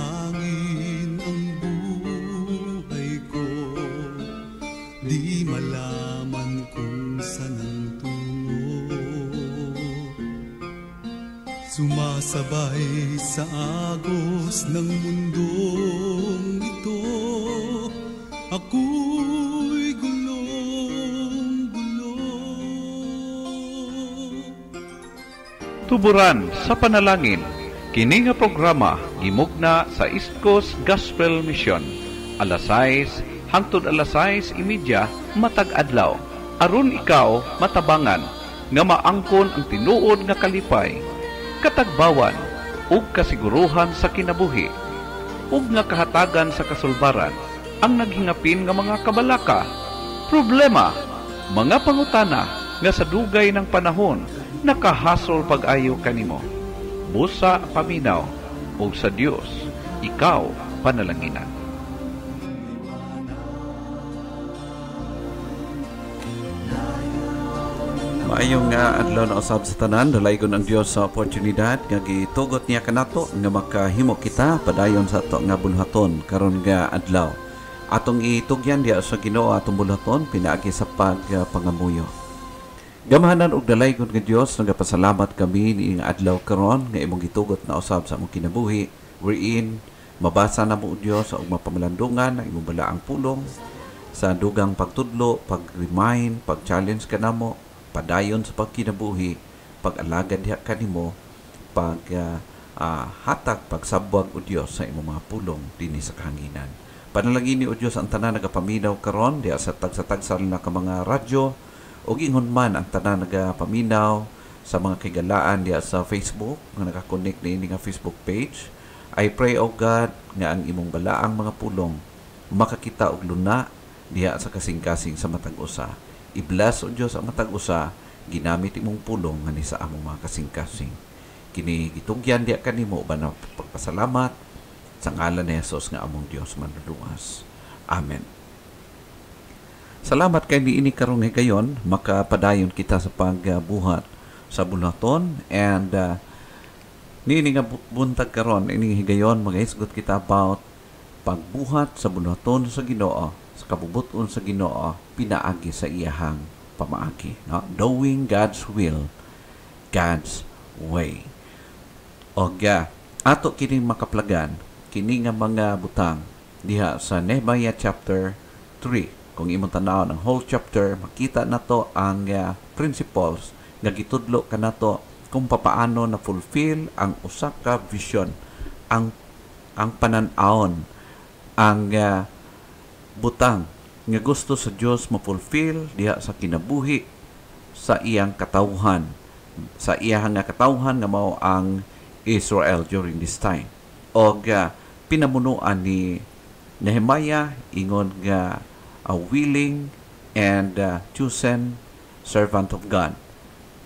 hangin ang buhay ko, di malaman kung saan ang tungo. Sumasabay sa agos ng mundong ito, ako'y gulong-gulo. Tuburan sa panalangin. Kini nga programa gimugna sa East Coast Gospel Mission. Alas 6 hangtod alas 6:30 matag adlaw. Aron ikaw matabangan nga maangkon ang tinuod nga kalipay, katagbawan ug kasiguruhan sa kinabuhi, ug nga kahatagan sa kasulbaran ang naghingapin nga mga kabalaka, problema, mga pangutana nga sa dugay ng panahon nakahasol pag-ayo kanimo. Busa paminaw ug sa Dios ikaw panalanginan. Maayong adlaw na usab sa tanan, dalaygon ang Dios sa oportunidad nga gitugot niya kanato nga makahimo kita padayon sa ato nga bulhaton karon nga adlaw. Atong itugyan diya sa Ginoo atong bulhaton pinaagi sa pangamuyo. Gamahanan og dalaygon nga Dios, nagapasalamat kami niing adlaw karon nga imong gitugot na usab sa among kinabuhi, wherein mabasa na mo Dios og mapamalandungan ang imong balaang pulong sa dugang pagtudlo, pag-remind, pag-challenge kanamo, padayon sa pagkinabuhi, pag-alagad diha kanimo, hatag pagsabwag o Dios sa imong mga pulong dinhi sa kahanginan. Panalangin ni o Dios ang tanan nagapaminaw karon diha sa tagsa-tagsa na ka mga radyo, o ingon man ang tanan nagapaminaw sa mga kigalaan diya sa Facebook nga naka-connect na ini nga Facebook page. I pray, O God, nga ang imong balaang mga pulong makakita og luna diya sa kasing-kasing sa matag usa. I-bless, O Dios, ang matag usa, ginamit imong pulong nga ni sa among mga kasing-kasing. Kini gitugyan diya kanimo ba na pagpasalamat sa ngalan ni Jesus nga among Dios manluluwas. Amen. Salamat kay niini karong higayon, makapadayon kita sa pagbuhat sa bulhaton, and niini nga buntag karon ini higayon magahisgot kita about pagbuhat sa bulhaton sa Ginoo, sa kabubuton sa Ginoo pinaagi sa iyahang pamaagi, no? Knowing God's will, God's way. Og ato kining makaplagan kini nga mga butang diha sa Nehemiah chapter 3. Kung imong tanaw ang whole chapter, makita nato ang principles nga gitudlo kanato kung papaano na fulfill ang usa ka vision, ang panan-awon, ang butang nga gusto sa Dios ma-fulfill diha sa kinabuhi sa iyang katawhan, sa iyang katawhan nga mao ang Israel during this time. Og pinamunuan ni Nehemiah ingon nga a willing and chosen servant of God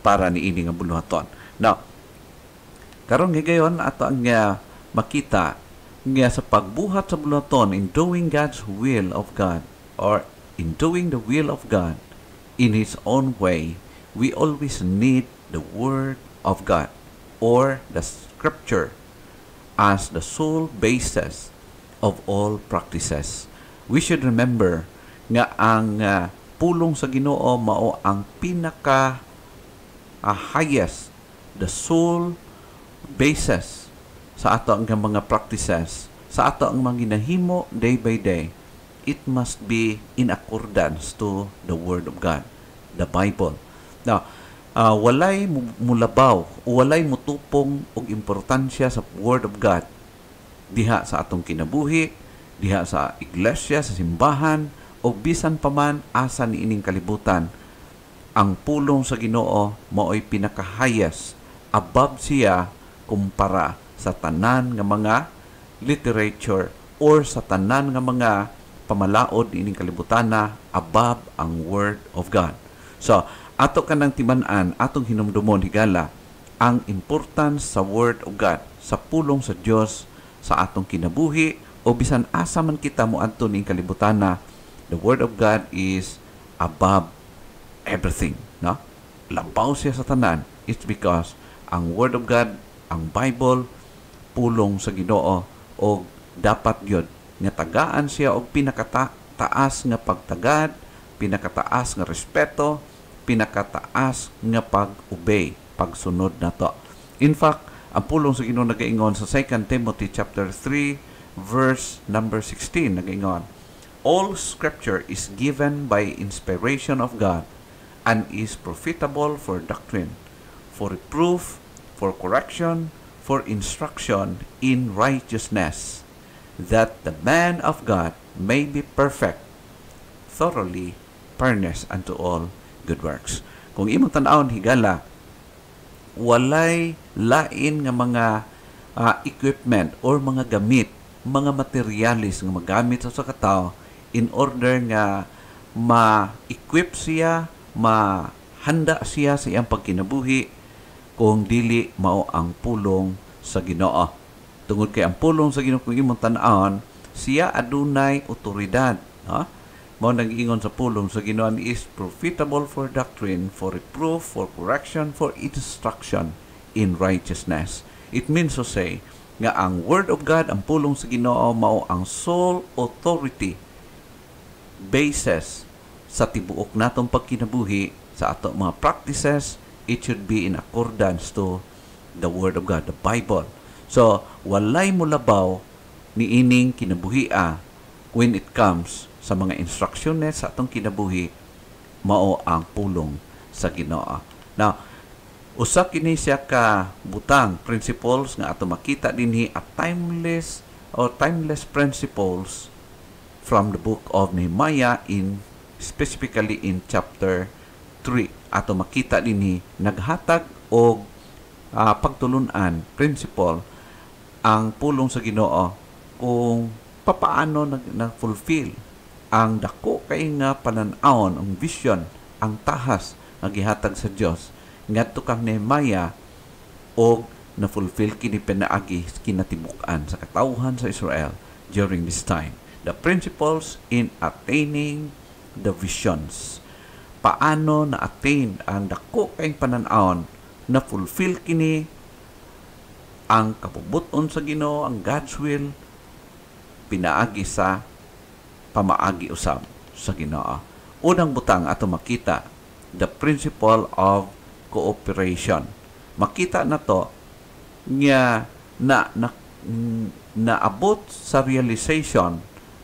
para ni ini nga bulhaton. Now, karon higayon ato ang makita nga sa pagbuhat sa bulhaton in doing God's will of God, or in doing the will of God in His own way, we always need the Word of God or the Scripture as the sole basis of all practices. We should remember nga ang pulong sa Ginoo mao ang pinaka highest, the sole basis sa ato ang mga practices, sa ato ang mga ginahimo day by day. It must be in accordance to the Word of God, the Bible. Now, walay mulabaw o walay mutupong og importansya sa Word of God diha sa atong kinabuhi, diha sa iglesia, sa simbahan, o bisan pa man asa ni ining kalibutan. Ang pulong sa Ginoo mao'y pinaka-highest, above siya kumpara sa tanan nga mga literature or sa tanan nga mga pamalaod ni ining kalibutan, na above ang Word of God. So, ato kanang timan-an, atong hinumdumon higala ang importance sa Word of God, sa pulong sa Dios sa atong kinabuhi, o bisan asa man kita mo adto ning kalibutan, na the Word of God is above everything, no? Labaw siya sa tanan. It's because ang Word of God, ang Bible, pulong sa Ginoo o dapat yun nga tagaan siya og pinakataas nga pagtagad, pinakataas nga respeto, pinakataas nga pag-obey, pagsunod nato. In fact, ang pulong sa Ginoo nagaingon sa 2 Timothy chapter 3 verse number 16 nagaingon, all scripture is given by inspiration of God and is profitable for doctrine, for reproof, for correction, for instruction in righteousness, that the man of God may be perfect, thoroughly furnished unto all good works. Kung imong tan-awon higala, walay lain nga mga equipment or mga gamit, mga materialis nga magamit sa katao in order nga ma-equip siya, mahanda siya sa iyang pagkinabuhi kung dili mao ang pulong sa Ginoo. Tungod kay ang pulong sa Ginoo kung imong tan-awon, siya adunay otoridad, mao nag-ingon sa pulong sa Ginoo, is profitable for doctrine, for reproof, for correction, for instruction in righteousness. It means to say nga ang word of God, ang pulong sa Ginoo mao ang sole authority basis sa tibuok natong pagkinabuhi, sa ato mga practices. It should be in accordance to the Word of God, the Bible. So, walay mo labaw ni ining kinabuhia when it comes sa mga instructions sa atong kinabuhi, mao ang pulong sa Ginoo. Now, usa kini siya ka butang principles nga ato makita dinhi a timeless principles from the book of Nehemiah, specifically in chapter 3. Ato makita dinhi naghatag og pagtulunan, principle ang pulong sa Ginoo kung papaano nag-fulfill ang dako kay nga panan-awon, ang vision, ang tahas nga gihatag sa Dios ngadto kang Nehemiah, og na-fulfill kini pinaagi kinatibuk-an sa katawhan sa Israel during this time. The principles in attaining the visions. Paano na-attain ang dako kayong panan-awon, na-fulfill kini ang kapubuton sa Ginoo, ang God's will, pinaagi sa pamaagi usab sa Ginoo. Unang butang ato makita, the principle of cooperation. Makita na to nga naabot sa realization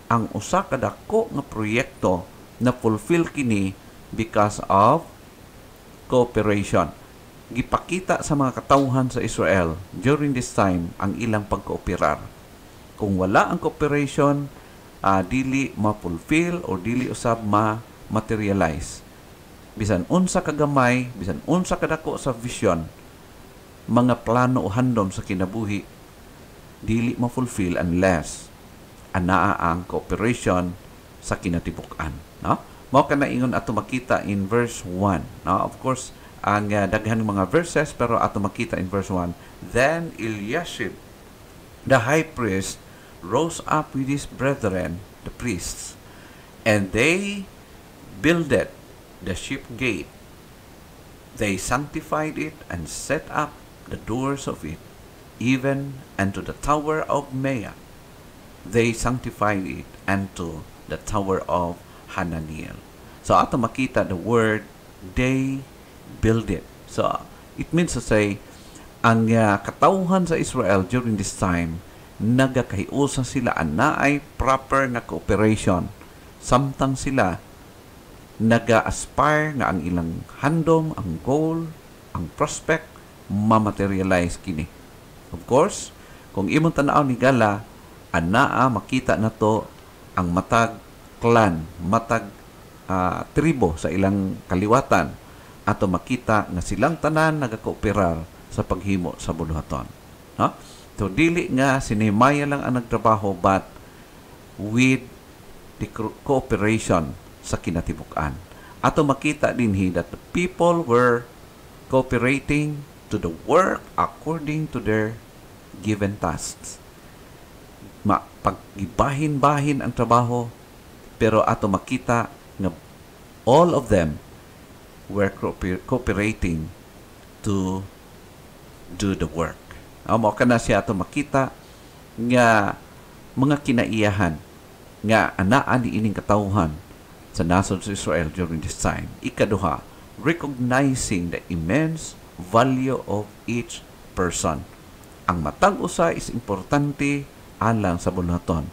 ang usa ka dako nga proyekto na fulfill kini because of cooperation. Gipakita sa mga katawhan sa Israel during this time ang ilang pagkooperar. Kung wala ang cooperation, dili ma-fulfill o dili usab ma-materialize. Bisan unsa kagamay, bisan unsa kadako sa vision, mga plano o handom sa kinabuhi, dili ma-fulfill unless anaa ang cooperation sa kinatibuk-an. No? Mao ka na ingon ato makita in verse 1. No? Of course, ang daghan mga verses, pero ato makita in verse 1. Then Eliashib, the high priest, rose up with his brethren, the priests, and they builded the sheep gate. They sanctified it and set up the doors of it, even unto the tower of Meah. They sanctified it unto the tower of Hananiel. So ato makita the word, they build it. So it means to say, ang katawhan sa Israel during this time, nagakahiusa sila anaay proper na cooperation. Samtang sila naga-aspire nga ang ilang handom, ang goal, ang prospect, ma-materialize kini. Of course, kung imong tanaw ni Gala, anaa makita na to ang matag clan, matag tribo sa ilang kaliwatan, ato makita nga silang tanan nagakooperar sa paghimo sa buluhaton. No? So, dili nga si Nehemiah lang ang nagtrabaho, but with the cooperation sa kinatibuk-an. Ato makita dinhi that the people were cooperating to the work according to their given tasks. Paggibahin-bahin ang trabaho, pero ato makita nga all of them were cooperating to do the work. Mao ka na siya ato makita nga mga kinaiyahan nga anaan ni ining katawhan sa nasod sa Israel during this time. Ikaduha, recognizing the immense value of each person. Ang matag usa is importante alang sa buluhaton.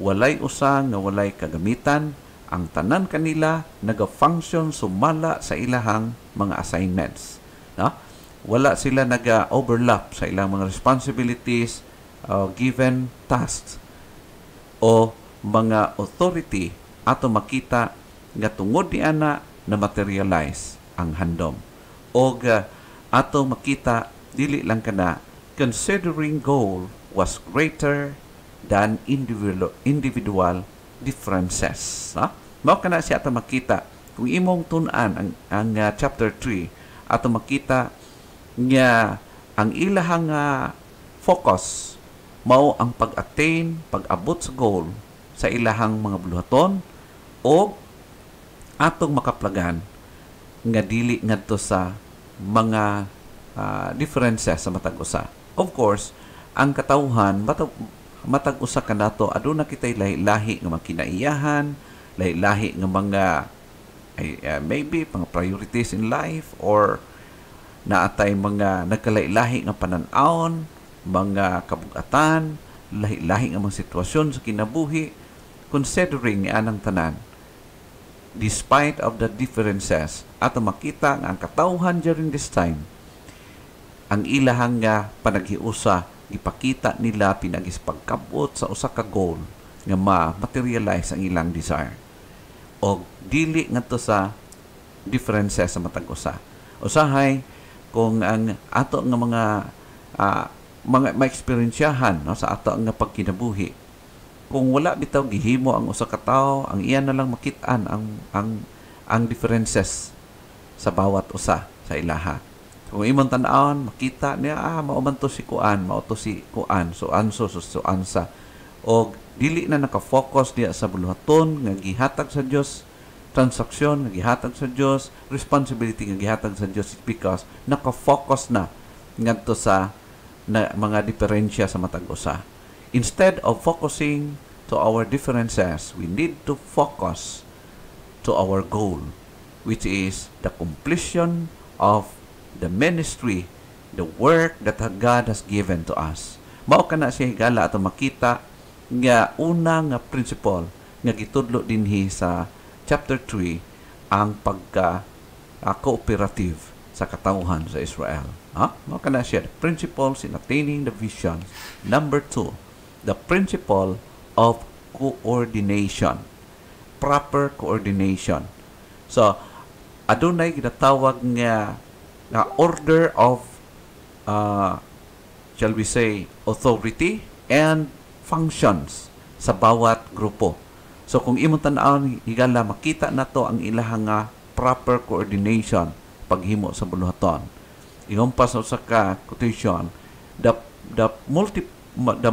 Walay usa nga walay kagamitan, ang tanan kanila naga-function sumala sa ilahang mga assignments. No? Wala sila naga-overlap sa ilang mga responsibilities, given tasks o mga authority ato makita nga tungod ni ana na materialize ang handom. O ato makita dili lang kana considering goal was greater than individual differences. Mao kana siya ato makita kung imong tun-an ang chapter 3 ato makita nga ang ilahang focus mao ang pag-attain, pag-abot sa goal sa ilahang mga buluhaton o atong makaplagan nga dili ngadto sa mga differences sa matag usa. Of course, ang katawhan matag usa kanato aduna kitay lahi-lahi nga makinaiyahan, lahi-lahi nga mga maybe mga priorities in life or naatay mga nagkalailahi nga panan-awon, mga kabugatan, lahi-lahi nga mga sitwasyon sa kinabuhi. Considering anang tanan, despite of the differences, ato makita nga ang katawhan during this time, ang ilahang nga panaghiusa, ipakita nila pinagis pagkabot sa usa ka goal nga ma-materialize ang ilang desire. O dili ngadto sa differences sa matag usa. Usahay kung ang ato nga mga ma-experiensyahan no, sa ato nga pagkinabuhi, kung wala bitaw gihimo ang usa ka tawo, ang iyan na lang makit-an ang differences sa bawat usa sa ilaha. Kung imong tan-awon makita niya mao man to si kuan, mao to si kuan, so ansa og dili na naka-focus diya sa buluhaton nga gihatag sa Dios, transaksyon nga gihatag sa Dios, responsibility nga gihatag sa Dios because naka-focus na ngadto sa mga diferensya sa matag usa. Instead of focusing to our differences, we need to focus to our goal, which is the completion of the ministry, the work that God has given to us. Mao kana siya higala ato makita nga una nga principle nga gitudlo dinhi sa chapter 3 ang pagka cooperative sa katawhan sa Israel. Mao kana siya the principles in attaining the vision. Number 2, the principle of coordination, proper coordination. So adunay ginatawag nga order of shall we say authority and functions sa bawat grupo. So kung imong tan-awon higala makita nato ang ilahang proper coordination paghimo sa buluhaton. Ingon pa sa ka quotation, the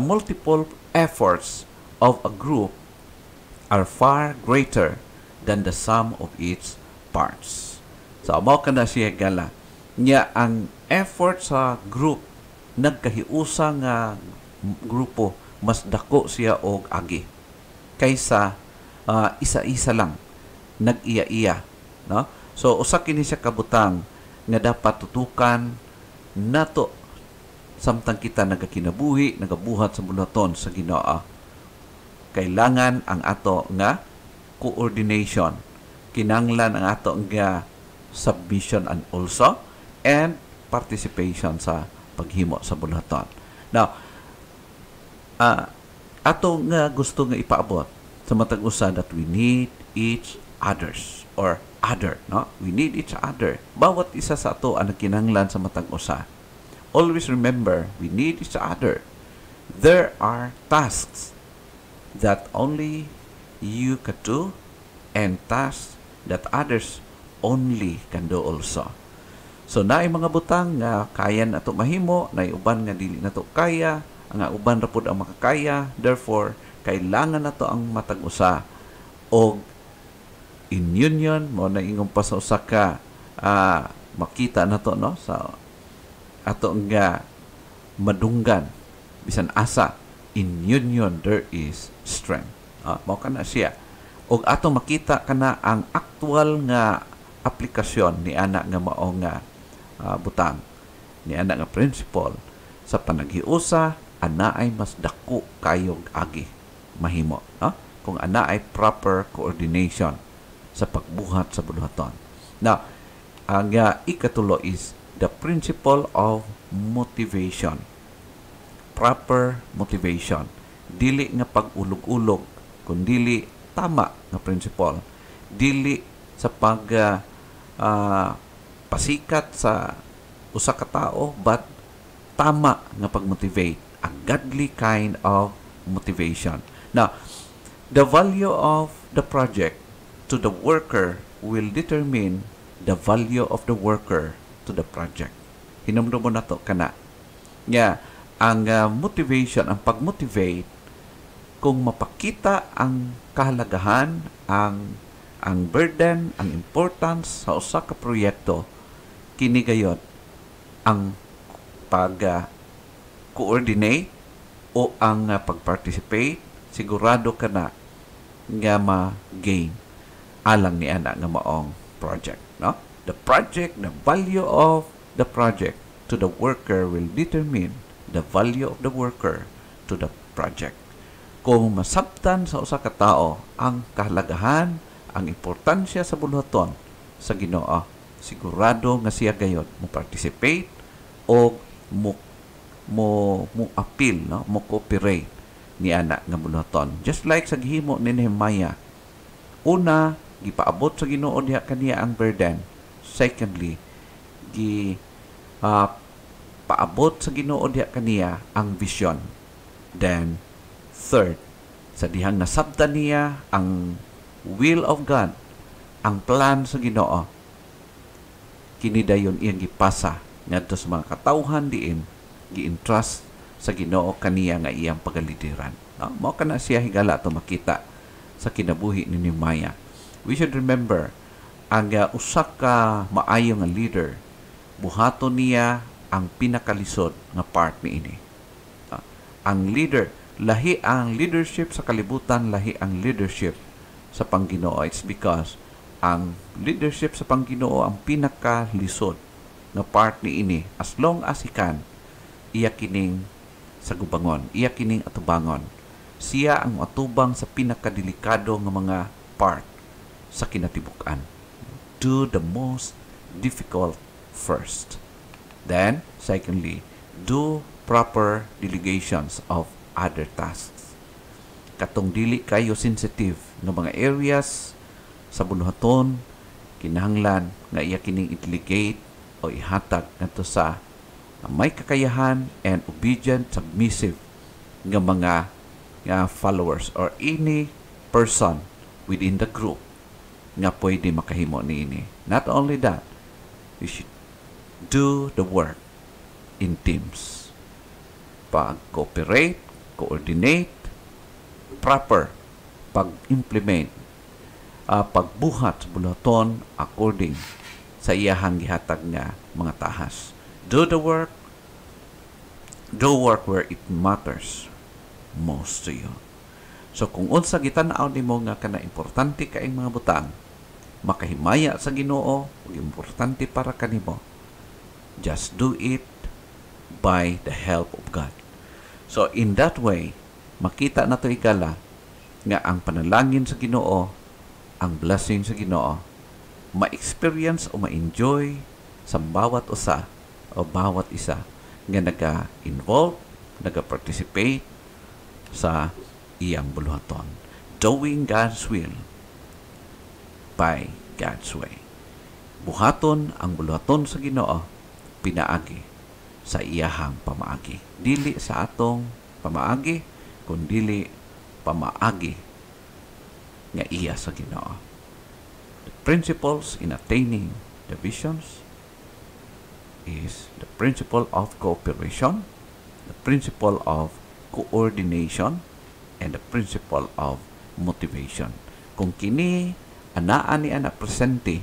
multiple efforts of a group are far greater than the sum of its parts. So mao kana siya gala nya ang effort sa group nagkahiusa nga grupo mas dako siya og agi kaysa isa-isa lang nag-iya-iya, no? So usa kini siya kabutang nga dapat tutukan nato samtang kita nagakinabuhi, nagabuhat sa buluhaton sa Ginoo. Kailangan ang ato nga coordination, kinanglan ang ato nga submission and also and participation sa paghimo sa buluhaton. Now, ato nga gusto nga ipaabot sa matag usa that we need each others or other, no? We need each other. Bawat isa sa ato ang kinanglan sa matag usa. Always remember, we need each other. There are tasks that only you can do and tasks that others only can do also. So naay mga butang nga kaya nato mahimo, naay uban nga dili nato kaya, ang uban ra pud ang makakaya. Therefore, kailangan nato ang matag usa og in union mo na ingong pa sa usa ka makita nato sa ato nga madunggan bisan asa In union there is strength. Mao kana siya. Og ato makita kana ang aktual nga aplikasyon ni ana nga mao nga butang, ni ana nga principle sa panaghiusa, ana ay mas dako kayog agi mahimo, kung ana ay proper coordination sa pagbuhat sa buluhaton. Now, ang ikatulo is the principle of motivation. Proper motivation. Dili nga pag-ulog-ulog, kundi tama nga principle. Dili sa pasikat sa usa ka tao, but tama nga pag-motivate. A godly kind of motivation. Now, the value of the project to the worker will determine the value of the worker to the project. Hinumdum mo na to kana. Ang motivation, ang pag-motivate, kung mapakita ang kahalagahan, ang burden, ang importance sa usa ka proyekto, kini gayud ang pag-coordinate o ang pag-participate, sigurado ka na nga ma-gain alang ni ana nga maong project. No? The value of the project to the worker will determine the value of the worker to the project. Kung masabtan sa usa ka tawo ang kahalagahan, ang importansya sa buluhaton sa Ginoo, sigurado nga siya gayud mo participate o mo appeal, no? Mo cooperate ni ana nga buluhaton. Just like sa gihimo ni Nehemiah, una gipaabot sa Ginoo diha kaniya ang burden. Secondly, paabot sa Ginoo diha kaniya ang vision. Then third, sa dihang nasabtan niya ang will of God, ang plan sa Ginoo, kini dayon iyang gipasa ngadto sa mga katawhan diin, gi-entrust sa Ginoo kaniya nga iyang pagalideran. No? Mao kana siya higala to makita sa kinabuhi ni Nehemiah. We should remember, ang usa ka maayo nga leader, buhaton niya ang pinakalisod nga part niini. Ang leader, lahi ang leadership sa kalibutan, lahi ang leadership sa Pangginoo. It's because ang leadership sa Pangginoo ang pinakalisod nga part niini. As long as he can, iya kining sa gubangon, iya kining atubangon. Siya ang atubang sa pinakadelikado nga mga part sa kinatibuk-an. Do the most difficult first. Then, secondly, do proper delegations of other tasks. Katong dili kayo sensitive ng mga areas sa buluhaton, kinahanglan nga iya kining i-delegate o ihatag ngadto sa may kakayahan and obedient, submissive nga mga followers or any person within the group nga pwede makahimo niini. Not only that, you should do the work in teams. Pag-cooperate, coordinate, proper pag-implement, pagbuhat sa buluhaton according sa iyahang gihatag nga mga tahas. Do the work where it matters most to you. So kung unsa gitan-aw nimo nga kana importante kaayong mga butang, makahimaya sa Ginoo ug importante para kanimo, just do it by the help of God. So in that way, makita nato ikala nga ang panalangin sa Ginoo, ang blessing sa Ginoo, ma-experience o ma-enjoy sa bawat usa o bawat isa nga naga-involve, naga-participate sa iyang buluhaton. Doing God's will by God's way. Buhaton ang buluhaton sa Ginoo, pinaagi sa iyahang pamaagi. Dili sa atong pamaagi, kundi pamaagi nga iya sa Ginoo. The principles in attaining the visions is the principle of cooperation, the principle of coordination, and the principle of motivation. Kung kini anaan ni ana presente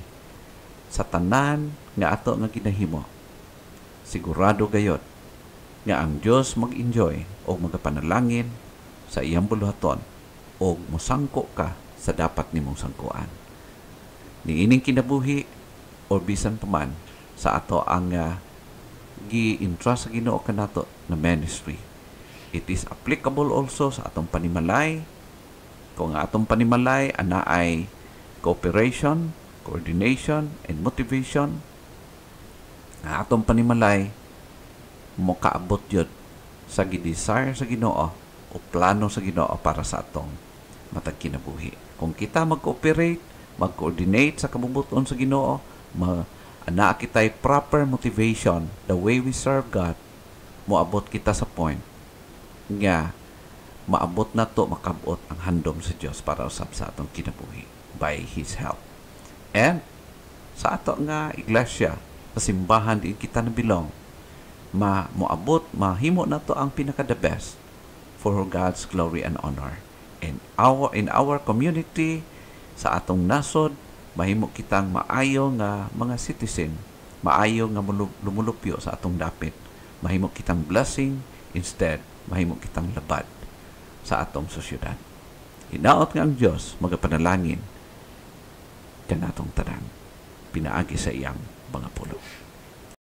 sa tanan nga ato nga ginahimo, sigurado gayod nga ang Dios mag-enjoy o magapanalangin sa iyang buluhaton o mosangko ka sa dapat nimong sangkuan. Niining kinabuhi o bisan paman sa ato ang gi-entrust sa Ginoo kanato na ministry. It is applicable also sa atong panimalay. Kung atong panimalay ana ay cooperation, coordination, and motivation, nga atong panimalay mo kaabot yun sa gi-desire sa Ginoo o plano sa Ginoo para sa atong matag kinabuhi. Kung kita mag-cooperate, mag-coordinate sa kabubuton sa Ginoo, ana kitay proper motivation, the way we serve God, moabot kita sa point nga maabot na to, makabot ang handom sa Dios para usab sa atong kinabuhi by His help. And sa ato nga iglesia, sa simbahan din kita nabilong, moabot, mahimo na to ang pinaka the best for God's glory and honor. In our community, sa atong nasod, mahimo kitang maayo nga mga citizen, maayo nga lumulupyo sa atong dapit. Mahimo kitang blessing, instead, mahimo kitang labad sa atong sosyudad. Hinaot nga ang Diyos, magapanalangin kanatong tanan, pinaagi sa iyang mga pulo.